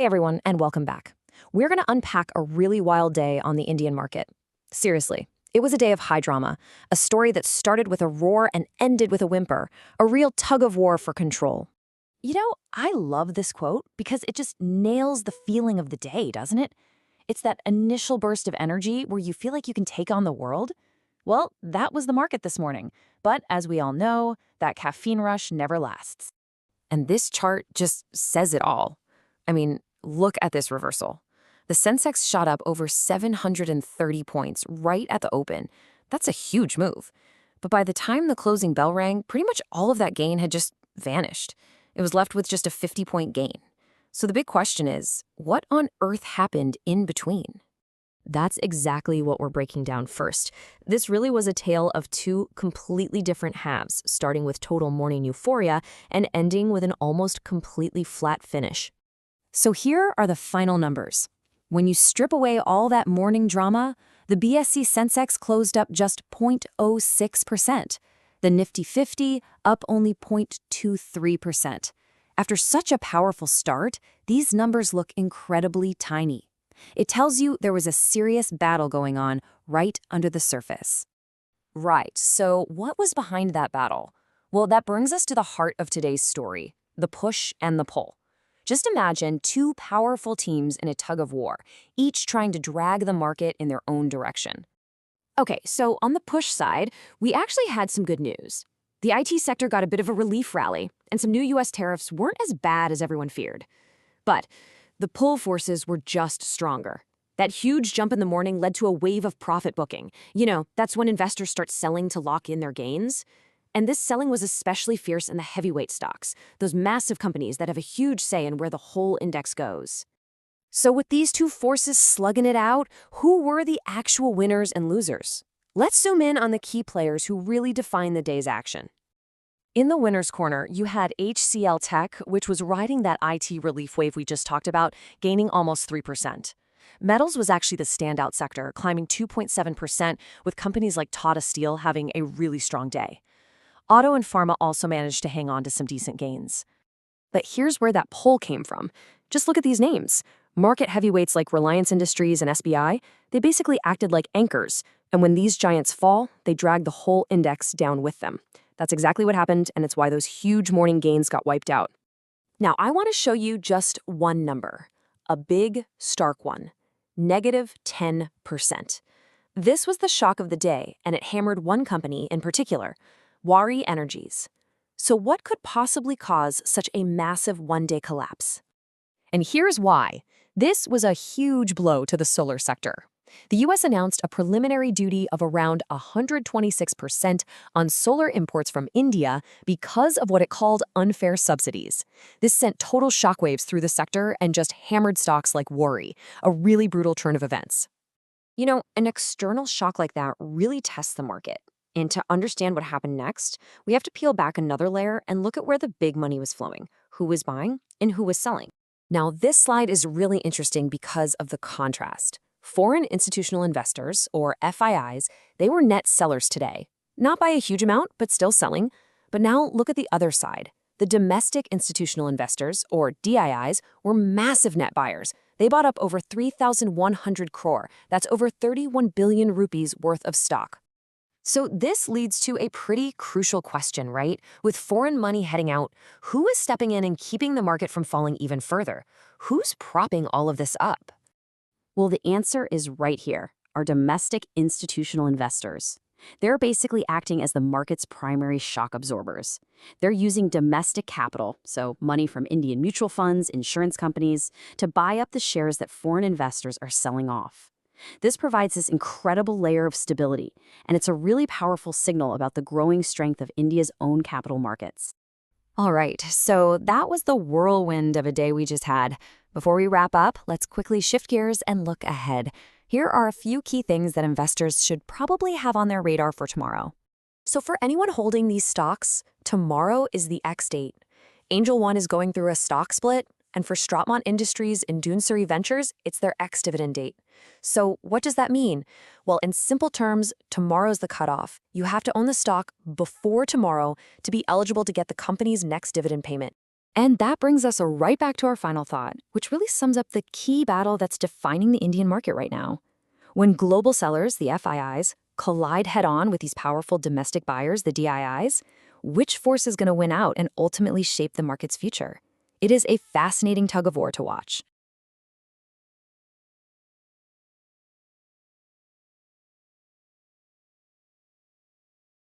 Hey everyone, and welcome back. We're going to unpack a really wild day on the Indian market. Seriously, it was a day of high drama, a story that started with a roar and ended with a whimper, a real tug of war for control. I love this quote because it just nails the feeling of the day, doesn't it? It's that initial burst of energy where you feel like you can take on the world. Well, that was the market this morning. But as we all know, that caffeine rush never lasts. And this chart just says it all. I mean, look at this reversal. The Sensex shot up over 730 points right at the open. That's a huge move. But by the time the closing bell rang, pretty much all of that gain had just vanished. It was left with just a 50-point gain. So the big question is, what on earth happened in between? That's exactly what we're breaking down first. This really was a tale of two completely different halves, starting with total morning euphoria and ending with an almost completely flat finish. So here are the final numbers. When you strip away all that morning drama, the BSE Sensex closed up just 0.06%. The Nifty 50 up only 0.23%. After such a powerful start, these numbers look incredibly tiny. It tells you there was a serious battle going on right under the surface. Right, so what was behind that battle? Well, that brings us to the heart of today's story, the push and the pull. Just imagine two powerful teams in a tug of war, each trying to drag the market in their own direction. Okay, so on the push side, we actually had some good news. The IT sector got a bit of a relief rally, and some new US tariffs weren't as bad as everyone feared. But the pull forces were just stronger. That huge jump in the morning led to a wave of profit booking. That's when investors start selling to lock in their gains. And this selling was especially fierce in the heavyweight stocks, those massive companies that have a huge say in where the whole index goes. So with these two forces slugging it out, who were the actual winners and losers? Let's zoom in on the key players who really define the day's action. In the winner's corner, you had HCL Tech, which was riding that IT relief wave we just talked about, gaining almost 3%. Metals was actually the standout sector, climbing 2.7%, with companies like Tata Steel having a really strong day. Auto and pharma also managed to hang on to some decent gains. But here's where that pull came from. Just look at these names. Market heavyweights like Reliance Industries and SBI, they basically acted like anchors, and when these giants fall, they drag the whole index down with them. That's exactly what happened, and it's why those huge morning gains got wiped out. Now, I want to show you just one number, a big, stark one, negative 10%. This was the shock of the day, and it hammered one company in particular, Waaree Energies. So what could possibly cause such a massive one-day collapse? And here's why. This was a huge blow to the solar sector. The U.S. announced a preliminary duty of around 126% on solar imports from India because of what it called unfair subsidies. This sent total shockwaves through the sector and just hammered stocks like Waaree, a really brutal turn of events. An external shock like that really tests the market. And to understand what happened next, we have to peel back another layer and look at where the big money was flowing, who was buying, and who was selling. Now, this slide is really interesting because of the contrast. Foreign institutional investors, or FIIs, they were net sellers today. Not by a huge amount, but still selling. But now look at the other side. The domestic institutional investors, or DIIs, were massive net buyers. They bought up over 3,100 crore. That's over 31 billion rupees worth of stock. So this leads to a pretty crucial question, right? With foreign money heading out, who is stepping in and keeping the market from falling even further? Who's propping all of this up? Well, the answer is right here, our domestic institutional investors. They're basically acting as the market's primary shock absorbers. They're using domestic capital, so money from Indian mutual funds, insurance companies, to buy up the shares that foreign investors are selling off. This provides this incredible layer of stability, and it's a really powerful signal about the growing strength of India's own capital markets. All right, so that was the whirlwind of a day we just had. Before we wrap up, let's quickly shift gears and look ahead. Here are a few key things that investors should probably have on their radar for tomorrow. So for anyone holding these stocks, tomorrow is the X date. Angel One is going through a stock split, and for Stratmont Industries and Doonesbury Ventures, it's their ex-dividend date. So what does that mean? Well, in simple terms, tomorrow's the cutoff. You have to own the stock before tomorrow to be eligible to get the company's next dividend payment. And that brings us right back to our final thought, which really sums up the key battle that's defining the Indian market right now. When global sellers, the FIIs, collide head-on with these powerful domestic buyers, the DIIs, which force is going to win out and ultimately shape the market's future? It is a fascinating tug of war to watch.